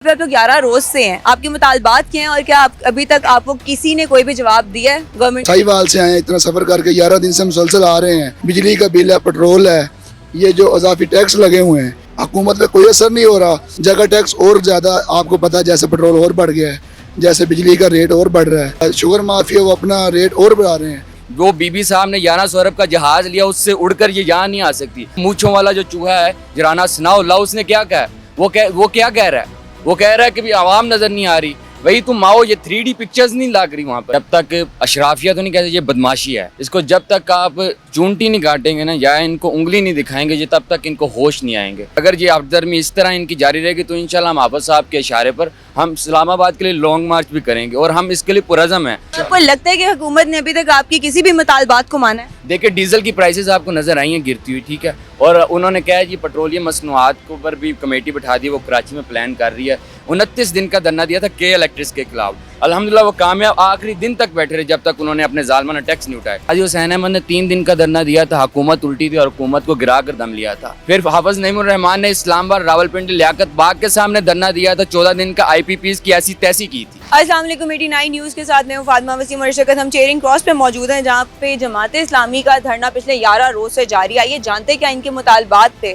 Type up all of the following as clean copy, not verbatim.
आप लोग 11 रोज से हैं, आपके मुतालबात क्या हैं और क्या अभी तक आपको किसी ने कोई भी जवाब दिया है? गवर्नमेंट साहिवाल से आए, इतना सफर करके 11 दिन से मुसलसल आ रहे हैं। बिजली का बिल है, पेट्रोल है, ये जो इजाफी टैक्स लगे हुए हैं, हुकूमत पे कोई असर नहीं हो रहा। जगह टैक्स और ज्यादा, आपको पता है, जैसे पेट्रोल और बढ़ गया है, जैसे बिजली का रेट और बढ़ रहा है, शुगर माफिया वो अपना रेट और बढ़ा रहे हैं। वो बीबी साहब ने 1100 अरब का जहाज लिया, उससे उड़कर ये यहाँ नहीं आ सकती। मूंछों वाला जो चूहा है जराना सनाउल्लाह, उसने क्या कहा? वो क्या कह रहा है? वो कह रहा है कि भी आवाम नजर नहीं आ रही। वही तुम माओ, ये 3D पिक्चर्स नहीं लाग रही वहाँ पर। जब तक अशराफिया तो नहीं कहते, ये बदमाशी है। इसको जब तक आप चूंटी नहीं काटेंगे ना, या इनको उंगली नहीं दिखाएंगे, ये तब तक इनको होश नहीं आएंगे। अगर ये अफदर्मी इस तरह इनकी जारी रहेगी तो इंशाल्लाह हम हाफिज साहब के इशारे पर हम इस्लामाबाद के लिए लॉन्ग मार्च भी करेंगे और हम इसके लिए पुरज़म हैं। आपको लगता है कि हुकूमत ने अभी तक आपकी किसी भी मुतालबात को माना है? देखिए, डीजल की प्राइसेस आपको नजर आई हैं गिरती हुई, ठीक है, और उन्होंने कहा है कि पेट्रोलियम मसनूआत को पर भी कमेटी बिठा दी, वो कराची में प्लान कर रही है। 29 दिन का धरना दिया था के इलेक्ट्रिक के खिलाफ, अल्हम्दुलिल्लाह वो कामयाब, आखिरी दिन तक बैठे रहे जब तक उन्होंने अपने जालमाना टैक्स नहीं उठाया। हाजी हुसैन अहमद ने 3 दिन का धरना दिया था, हुकूमत उल्टी थी और हुकूमत को गिरा कर दम लिया था। फिर हाफिज नईमुर रहमान ने इस्लामाबाद रावलपिंडी लियाकत बाग के सामने धरना दिया था, 14 दिन का IPPs की ऐसी तैसी की थी। अस्सलाम वालेकुम, 89 न्यूज़ के साथ मैं हूँ फातिमा वसीम और शिकत। हम चेयरिंग क्रॉस पे मौजूद हैं, जहाँ पे जमाते इस्लामी का धरना पिछले 11 रोज से जारी है। ये जानते क्या इनके मुतालबात थे?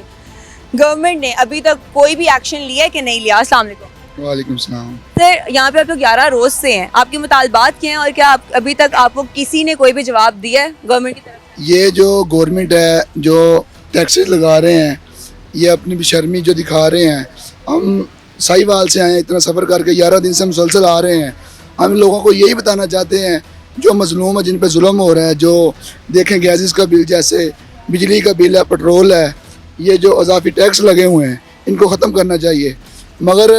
गवर्नमेंट ने अभी तक कोई भी एक्शन लिया है कि नहीं लिया? अस्सलाम वालेकुम वालेकुम सलाम। सर, यहाँ पे आप लोग 11 रोज से हैं, आपके मुतालबात क्या हैं और क्या अभी तक आपको किसी ने कोई भी जवाब दिया है गवर्नमेंट की तरफ? ये जो गवर्नमेंट है, जो टैक्सेस लगा रहे हैं, ये अपनी बेशर्मी जो दिखा रहे हैं। हम साहिवाल से आए, इतना सफ़र करके 11 दिन से मुसलसल आ रहे हैं। हम लोगों को यही बताना चाहते हैं, जो मजलूम है, जिन पे जुल्म हो रहा है, जो देखें गैसेस का बिल, जैसे बिजली का बिल है, पेट्रोल है, ये जो इजाफी टैक्स लगे हुए हैं, इनको ख़त्म करना चाहिए। मगर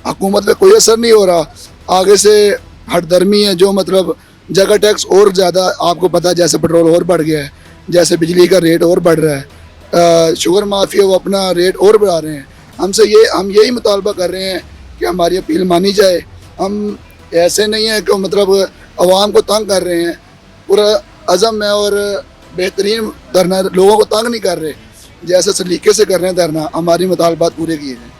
हुकूमत पे कोई असर नहीं हो रहा। आगे से हटदर्मी है, जो मतलब जगह टैक्स और ज़्यादा, आपको पता है, जैसे पेट्रोल और बढ़ गया है, जैसे बिजली का रेट और बढ़ रहा है, शुगर माफिया वो अपना रेट और बढ़ा रहे हैं। हम यही मुतालबा कर रहे हैं कि हमारी अपील मानी जाए। हम ऐसे नहीं है कि मतलब आवाम को तंग कर रहे हैं, पूरा अज़म है और बेहतरीन धरना, लोगों को तंग नहीं कर रहे, जैसे सलीके से कर रहे हैं धरना। हमारी मुतालबात पूरे किए हैं।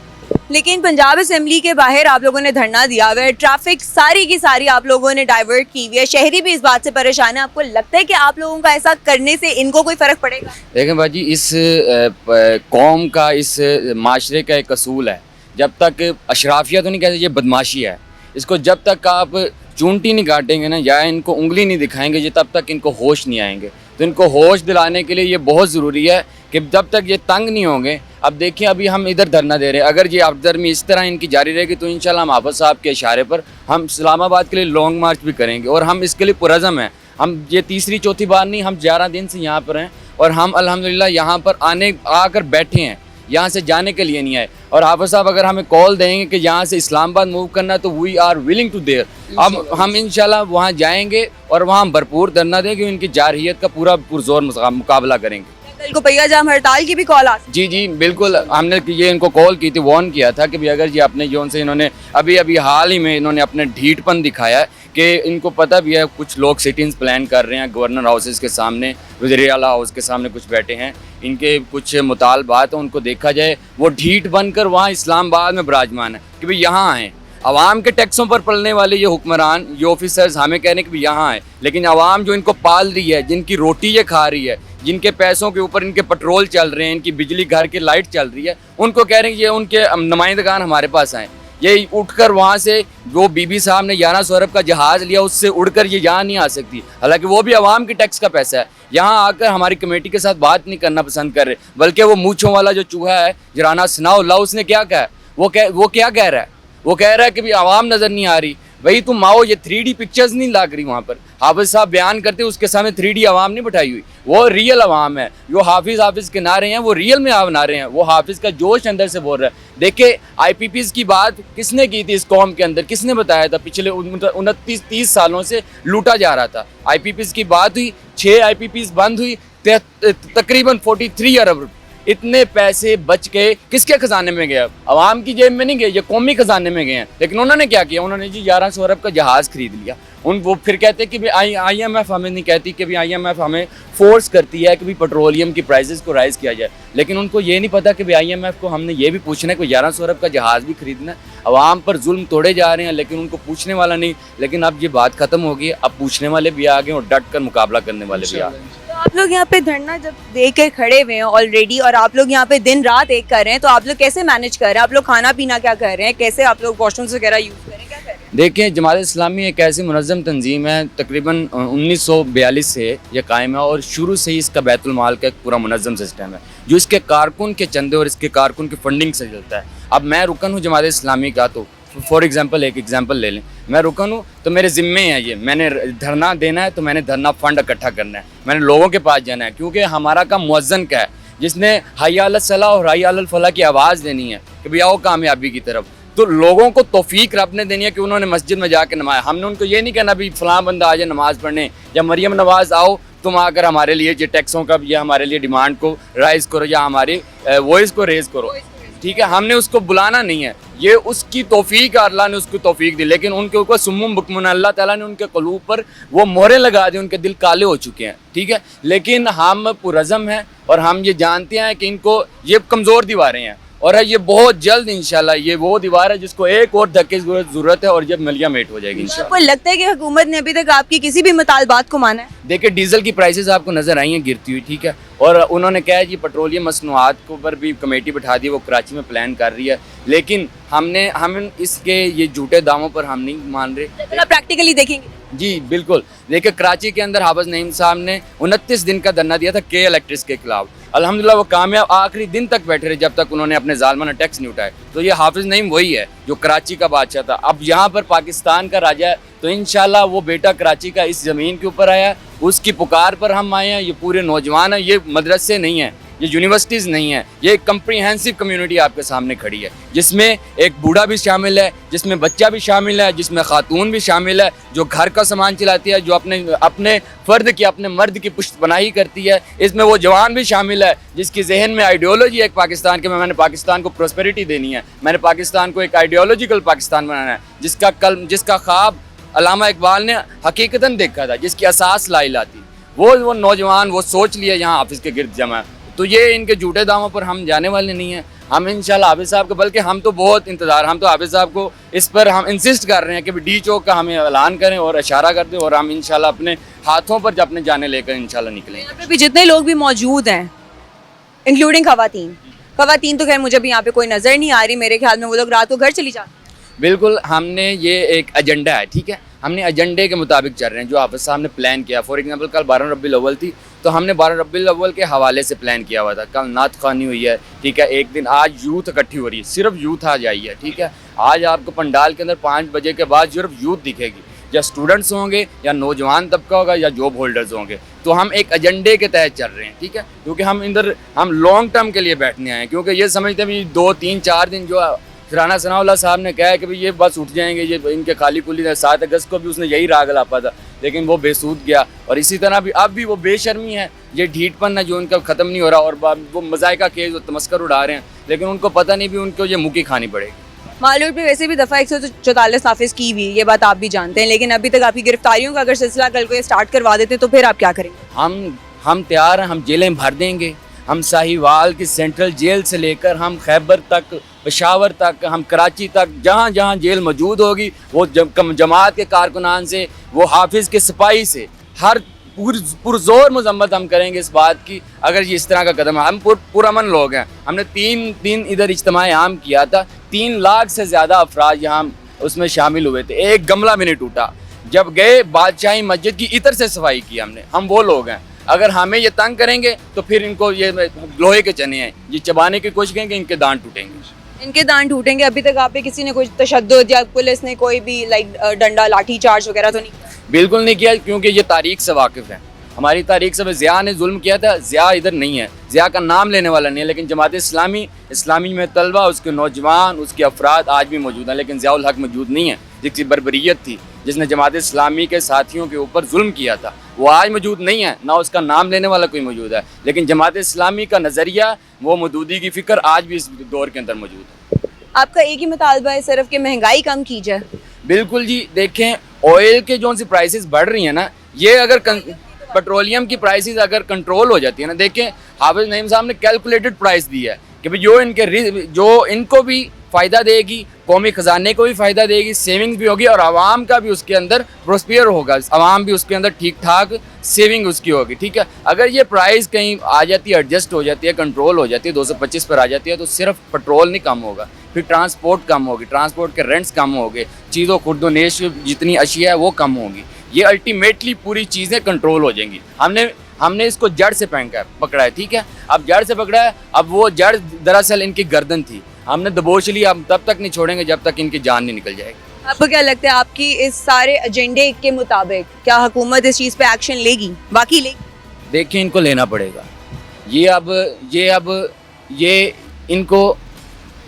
लेकिन पंजाब असेंबली के बाहर आप लोगों ने धरना दिया हुआ है, ट्रैफिक सारी की सारी आप लोगों ने डाइवर्ट की हुई है, शहरी भी इस बात से परेशान है। आपको लगता है कि आप लोगों का ऐसा करने से इनको कोई फर्क पड़ेगा? देखें बाजी, इस कौम का, इस माशरे का एक असूल है, जब तक अशराफिया तो नहीं कहते, ये बदमाशी है। इसको जब तक आप चूंटी नहीं काटेंगे ना, या इनको उंगली नहीं दिखाएंगे, ये तब तक इनको होश नहीं आएंगे। तो इनको होश दिलाने के लिए ये बहुत ज़रूरी है कि जब तक ये तंग नहीं होंगे। अब देखिए, अभी हम इधर धरना दे रहे हैं, अगर ये अफदर्मी इस तरह इनकी जारी रहेगी तो इंशाल्लाह हम हाफिज साहब के इशारे पर हम इस्लामाबाद के लिए लॉन्ग मार्च भी करेंगे और हम इसके लिए पुरज़म हैं। हम ये तीसरी चौथी बार नहीं, हम 11 दिन से यहाँ पर हैं और हम अल्हम्दुलिल्लाह यहाँ पर आकर बैठे हैं, यहाँ से जाने के लिए नहीं आए। और हाफिज साहब अगर हमें कॉल देंगे कि यहाँ से इस्लामाबाद मूव करना है तो we are willing to there. अब हम इंशाल्लाह वहाँ जाएंगे और वहाँ हम भरपूर धरना देंगे, उनकी जारहियत का पूरा पुरजोर मुकाबला करेंगे। कल को पहिया जाम हड़ताल की भी कॉल आ? जी बिल्कुल, हमने ये इनको कॉल की थी, वार्न किया था कि भाई अगर ये अपने जोन से, इन्होंने अभी हाल ही में इन्होंने अपने ढीठपन दिखाया है कि इनको पता भी है कुछ लोग सिटिंग्स प्लान कर रहे हैं गवर्नर हाउसेस के सामने, वज़ीर आला हाउस के सामने कुछ बैठे हैं, इनके कुछ मुतालबात हैं, उनको देखा जाए। वो ढीठ बनकर वहाँ इस्लामाबाद में विराजमान है कि भाई यहाँ आएँ। आवाम के टैक्सों पर पलने वाले ये हुक्मरान, ये ऑफिसर्स हमें कह रहे हैं कि भाई यहाँ आए, लेकिन आवाम जो इनको पाल रही है, जिनकी रोटी ये खा रही है, जिनके पैसों के ऊपर इनके पेट्रोल चल रहे हैं, इनकी बिजली घर की लाइट चल रही है, उनको कह रहे हैं ये उनके नुमाइंदगान हमारे पास आएँ। ये उठकर वहाँ से, वो बीबी साहब ने 1100 अरब का जहाज़ लिया, उससे उड़कर ये यहाँ नहीं आ सकती, हालांकि वो भी आवाम के टैक्स का पैसा है। यहाँ आकर हमारी कमेटी के साथ बात नहीं करना पसंद कर रहे, बल्कि वो मूंछों वाला जो चूहा है जराना सनाउल्लाह, उसने क्या कहा? वो क्या कह रहा है? वो कह रहा है कि भाई आवाम नज़र नहीं आ रही। वही तुम माओ, ये 3D पिक्चर्स नहीं लाग रही वहाँ पर। हाफिज साहब बयान करते उसके सामने 3D आवाम नहीं बैठाई हुई, वो रियल आवाम है। जो हाफिज के नारे हैं वो रियल में नारे हैं, वो हाफिज का जोश अंदर से बोल रहा है। देखिए, IPPs की बात किसने की थी इस कौम के अंदर? किसने बताया था? पिछले 29-30 सालों से लूटा जा रहा था। IPPs की बात हुई, 6 IPPs बंद हुई, तकरीबन 43 अरब इतने पैसे बच के किसके खजाने में गए? अवाम की जेब में नहीं गए, ये कौमी खजाने में गए हैं। लेकिन उन्होंने क्या किया? उन्होंने जी 1100 अरब का जहाज़ खरीद लिया। वो फिर कहते हैं कि भाई IMF हमें नहीं कहती कि भाई IMF हमें फोर्स करती है कि भाई पेट्रोलियम की प्राइसेस को राइज़ किया जाए। लेकिन उनको ये नहीं पता कि भाई IMF को हमने ये भी पूछना है कि 1100 अरब का जहाज़ भी खरीदना है। अवाम पर जुल्म तोड़े जा रहे हैं लेकिन उनको पूछने वाला नहीं। लेकिन अब ये बात ख़त्म होगी, अब पूछने वाले भी आ गए और डट कर मुकाबला करने वाले भी आ गए। तो आप लोग यहाँ पे धरना जब दे के खड़े हुए हैं ऑलरेडी और आप लोग यहाँ पे दिन रात एक कर रहे हैं, तो आप लोग कैसे मैनेज कर रहे हैं? आप लोग खाना पीना क्या कर रहे हैं? कैसे आप लोग वॉशरूम्स वगैरह यूज़ कर रहे हैं? क्या कर रहे हैं? देखिए, जमात इस्लामी एक ऐसी मुनज़्ज़म तंजीम है, तकरीबन 1942 से ये कायम है और शुरू से ही इसका बैतुल माल का एक पूरा मुनज़्ज़म सिस्टम है जो इसके कारकुन के चंदे और इसके कारकुन की फंडिंग से चलता है। अब मैं रुकन हूँ जमात इस्लामी का, तो फॉर एग्जांपल एक एग्जांपल ले लें, मैं रुकन हूँ तो मेरे ज़िम्मे है ये, मैंने धरना देना है तो मैंने धरना फंड इकट्ठा करना है, मैंने लोगों के पास जाना है, क्योंकि हमारा काम मुअज़्ज़न का है जिसने हय्या अलल सलाह और हय्या अलल फलाह की आवाज़ देनी है कि भैया आओ कामयाबी की तरफ। तो लोगों को तौफीक रब ने देनी है कि उन्होंने मस्जिद में जाकर नमाज, हमने उनको ये नहीं कहना भी फ़लाँ बंदा आ जाए नमाज़ पढ़ने या मरियम नवाज़ आओ तुम आकर हमारे लिए ये टैक्सों का या हमारे लिए डिमांड को राइज़ करो या हमारी वॉइस को रेज़ करो, ठीक है। हमने उसको बुलाना नहीं है, ये उसकी तौफीक है, अल्लाह ने उसको तौफीक दी। लेकिन उनके ऊपर सुम्मुम बुकमुन, अल्लाह ताला ने उनके क़ुलूब पर वो मोहरें लगा दी, उनके दिल काले हो चुके हैं, ठीक है। लेकिन हम पुरज़म हैं और हम ये जानते हैं कि इनको ये कमज़ोर दीवारें हैं और ये बहुत जल्द इंशाल्लाह ये वो दीवार है जिसको एक और धक्के की ज़रूरत है और जब मलिया मेट हो जाएगी इंशाल्लाह। आपको लगता है कि हुकूमत ने अभी तक आपकी किसी भी मुतालबात को माना है? देखिए, डीजल की प्राइसेस आपको नज़र आई हैं गिरती हुई, ठीक है। और उन्होंने कहा है जी पेट्रोलियम मसनूआत के ऊपर भी कमेटी बिठा दी, वो कराची में प्लान कर रही है। लेकिन हम इसके ये झूठे दावों पर हम नहीं मान रहे। मतलब प्रैक्टिकली देखेंगे जी बिल्कुल। देखिए, कराची के अंदर हाफिज नईम साहब ने 29 दिन का धरना दिया था के इलेक्ट्रिक्स के खिलाफ। अल्हम्दुलिल्लाह वो कामयाब, आखिरी दिन तक बैठे रहे जब तक उन्होंने अपने जालमाना टैक्स नहीं उठाए। तो ये हाफिज नईम वही है जो कराची का बादशाह था, अब यहाँ पर पाकिस्तान का राजा है। तो इंशाल्लाह वो बेटा कराची का इस ज़मीन के ऊपर आया, उसकी पुकार पर हम आए हैं। ये पूरे नौजवान हैं, ये मदरसे नहीं हैं, ये यूनिवर्सिटीज़ नहीं है, ये एक कम्प्रीहेंसिव कम्युनिटी आपके सामने खड़ी है जिसमें एक बूढ़ा भी शामिल है, जिसमें बच्चा भी शामिल है, जिसमें खातून भी शामिल है, जो घर का सामान चलाती है, जो अपने फ़र्द की, अपने मर्द की पुश्तपनाही करती है। इसमें वो जवान भी शामिल है जिसकी जहन में आइडियोलॉजी है एक पाकिस्तान के, मैंने पाकिस्तान को प्रॉस्पेरिटी देनी है, मैंने पाकिस्तान को एक आइडियोलॉजिकल पाकिस्तान बनाना है, जिसका ख्वाब अल्लामा इकबाल ने हकीकतन देखा था, जिसकी असास लाइला थी। वो नौजवान वो सोच लिया यहाँ हाफिज़ के गिर्द जमा। तो ये इनके झूठे दावों पर हम जाने वाले नहीं हैं। हम इंशाल्लाह हाफिज़ साहब को, बल्कि हम तो बहुत इंतज़ार, हम तो हाफिज़ साहब को इस पर हम इंसिस्ट कर रहे हैं कि डी चौक का हमें ऐलान करें और इशारा कर दें और हम इंशाल्लाह अपने हाथों पर अपने जाने लेकर इंशाल्लाह निकलेंगे। यहाँ पे भी जितने लोग भी मौजूद हैं इंक्लूडिंग खवातीन तो खैर मुझे भी यहाँ पे कोई नज़र नहीं आ रही, मेरे ख्याल में वो लोग रात को घर चली जाती। बिल्कुल, हमने ये एक एजेंडा है, ठीक है, हमने एजेंडे के मुताबिक चल रहे हैं जो हाफिज़ साहब ने प्लान किया। फॉर एग्जांपल कल 12 रबीउल अव्वल थी तो हमने 12 रबीउल अव्वल के हवाले से प्लान किया हुआ था। कल नात ख़वानी हुई है, ठीक है, एक दिन आज यूथ इकट्ठी हो रही है, सिर्फ यूथ आज आई है, ठीक है। आज आपको पंडाल के अंदर 5 बजे के बाद सिर्फ यूथ दिखेगी, या स्टूडेंट्स होंगे या नौजवान तबका होगा या जॉब होल्डर्स होंगे। तो हम एक एजेंडे के तहत चल रहे हैं, ठीक है, क्योंकि हम लॉन्ग टर्म के लिए बैठने आए हैं, क्योंकि ये समझते हैं भी 2, 3, 4 दिन जो राना सनाउल्लाह साहब ने कहा है कि भाई ये बस उठ जाएंगे, ये इनके खाली कुली 7 अगस्त को भी उसने यही राग लापा था, लेकिन वो बेसूद गया। और इसी तरह भी अब भी वो बेशर्मी है, ये ढीठपन है जो उनका ख़त्म नहीं हो रहा, और वो मज़ाइका केस वो तमस्कर उड़ा रहे हैं, लेकिन उनको पता नहीं भी उनको ये मुक्की खानी पड़ेगी। मालूट पे वैसे भी दफ़ा 144 नाफिज की हुई, ये बात आप भी जानते हैं, लेकिन अभी तक आपकी गिरफ्तारियों का अगर सिलसिला कल को ये स्टार्ट करवा देते तो फिर आप क्या करेंगे? हम तैयार हैं, हम जेलें भर देंगे। हम साहिवाल की सेंट्रल जेल से लेकर हम खैबर तक, पेशावर तक, हम कराची तक, जहाँ जहाँ जेल मौजूद होगी वो जमात के कारकुनान से, वो हाफिज़ के सिपाही से, हर पुरजोर मजम्मत हम करेंगे इस बात की अगर ये इस तरह का कदम। हम पुरअमन लोग हैं, हमने 3 दिन इधर इज्तिमा आम किया था, 3 लाख से ज़्यादा अफराज यहाँ उसमें शामिल हुए थे, एक गमला भी नहीं टूटा। जब गए बादशाही मस्जिद की इतर से सफाई की हमने, हम वो लोग हैं। अगर हमें ये तंग करेंगे तो फिर इनको ये लोहे के चने हैं, ये चबाने की कोशिश करेंगे, इनके दांत टूटेंगे। इनके दांत टूटेंगे। अभी तक आप पे किसी ने कोई तशद्दुद या पुलिस ने कोई भी डंडा लाठी चार्ज वगैरह तो नहीं किया? बिल्कुल नहीं किया, क्योंकि ये तारीख से वाकिफ़ है, हमारी तारीख से। ज़िया ने जुल्म किया था, ज़िया इधर नहीं है, ज़िया का नाम लेने वाला नहीं है, लेकिन जमात इस्लामी में तलबा, उसके नौजवान, उसके अफराद आज भी मौजूद हैं, लेकिन ज़ियाउल हक मौजूद नहीं है, जिसकी बरबरीत थी, जिसने जमात इस्लामी के साथियों के ऊपर जुल्म किया था, वो आज मौजूद नहीं है, ना उसका नाम लेने वाला कोई मौजूद है, लेकिन जमात इस्लामी का नज़रिया, वो मदूदी की फ़िक्र आज भी इस दौर के अंदर मौजूद है। आपका एक ही मुतालबा है सिर्फ कि महंगाई कम की जाए। बिल्कुल जी, देखें ऑयल के जो सी प्राइसेस बढ़ रही हैं ना, ये अगर पेट्रोलियम की प्राइसेस अगर कंट्रोल हो जाती है ना, देखें हाफिज नईम साहब ने कैलकुलेटेड प्राइस दी है कि भाई जो इनको भी फ़ायदा देगी, कौमी ख़जाने को भी फ़ायदा देगी, सेविंग्स भी होगी और आवाम का भी उसके अंदर प्रोस्पेयर होगा, आवाम भी उसके अंदर ठीक ठाक सेविंग उसकी होगी। ठीक है, अगर ये प्राइस कहीं आ जाती है, एडजस्ट हो जाती है, कंट्रोल हो जाती है, 225 पर आ जाती है, तो सिर्फ पेट्रोल नहीं कम होगा, फिर ट्रांसपोर्ट कम होगी, ट्रांसपोर्ट के रेंट्स कम होंगे, चीज़ों खुर्दोनेश जितनी अशिया है वो कम होगी, ये अल्टीमेटली पूरी चीज़ें कंट्रोल हो जाएंगी। हमने इसको जड़ से पकड़ा है। ठीक है, अब जड़ से पकड़ा है, अब वो जड़ दरअसल इनकी गर्दन थी, हमने दबोच ली, हम तब तक नहीं छोड़ेंगे जब तक इनकी जान नहीं निकल जाएगी। आपको क्या लगता है, आपकी इस सारे एजेंडे के मुताबिक क्या हुकूमत इस चीज़ पे एक्शन लेगी, बाकी लेगी? देखिए, इनको लेना पड़ेगा,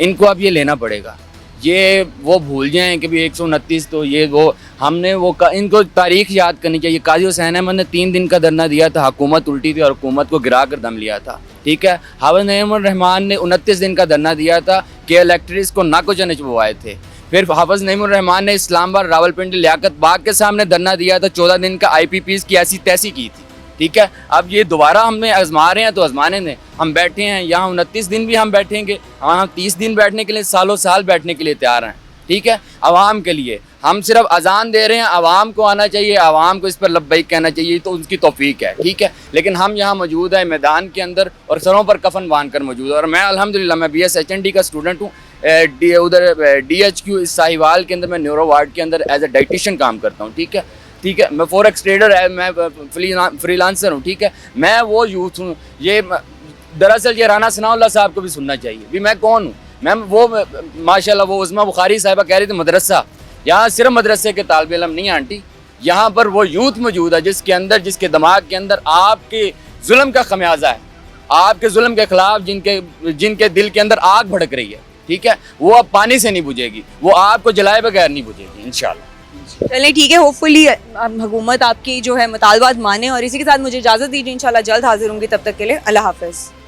इनको अब ये लेना पड़ेगा। ये वो भूल जाएं कि भी 129 तो ये वो हमने वो इनको तारीख याद करनी चाहिए। काजी हुसैन अहमद ने 3 दिन का धरना दिया था, हुकूमत उल्टी थी और हुकूमत को गिरा कर दम लिया था। ठीक है, हाफिज नईम रहमान ने 29 दिन का धरना दिया था कि इलेक्ट्रिस को नाको नचवाए थे। फिर हाफिज नईम रहमान ने इस्लामाबाद, रावलपिंडी, लियाकत बाग के सामने धरना दिया था, 14 दिन का IPPs की ऐसी तैसी की थी। ठीक है, अब ये दोबारा हमें आजमा रहे हैं तो आजमाने दें। हम बैठे हैं यहाँ 29 दिन भी हम बैठेंगे, हम 30 दिन बैठने के लिए, सालों साल बैठने के लिए तैयार हैं। ठीक है, आवाम के लिए हम सिर्फ अजान दे रहे हैं, आवाम को आना चाहिए, आवाम को इस पर लब्बैक कहना चाहिए, तो उनकी तौफीक है। ठीक है, लेकिन हम यहाँ मौजूद है मैदान के अंदर और सरों पर कफन बांध कर मौजूद है। और मैं अल्हम्दुलिल्लाह मैं BS HND का स्टूडेंट हूँ, उधर DHQ इस साहिवाल के अंदर मैं न्यूरो वार्ड के अंदर एज ए डाइटिशियन काम करता हूँ। ठीक है, मैं फॉरेक्स ट्रेडर है, मैं फ्रीलांसर हूँ। ठीक है, मैं वो यूथ हूँ, ये दरअसल ये राना सनाउल्लाह साहब को भी सुनना चाहिए भी मैं कौन हूँ। मैम वो माशाल्लाह वो उस्मा बुखारी साहिबा कह रही थी मदरसा, यहाँ सिर्फ मदरसे के तालिब इल्म नहीं आंटी, यहाँ पर वो यूथ मौजूद है जिसके अंदर, जिसके दिमाग के अंदर आपके जुल्म का खमियाजा है, आपके जुल्म के खिलाफ जिनके दिल के अंदर आग भड़क रही है। ठीक है, वो अब पानी से नहीं बुझेगी, वो आपको जलाए बगैर नहीं बुझेगी इंशाल्लाह। चलिए ठीक है, होपफुली हुकूमत आपकी जो है मुतालबात माने, और इसी के साथ मुझे इजाज़त दीजिए, इंशाल्लाह जल्द हाजिर होंगी, तब तक के लिए अल्लाह हाफ़िज़।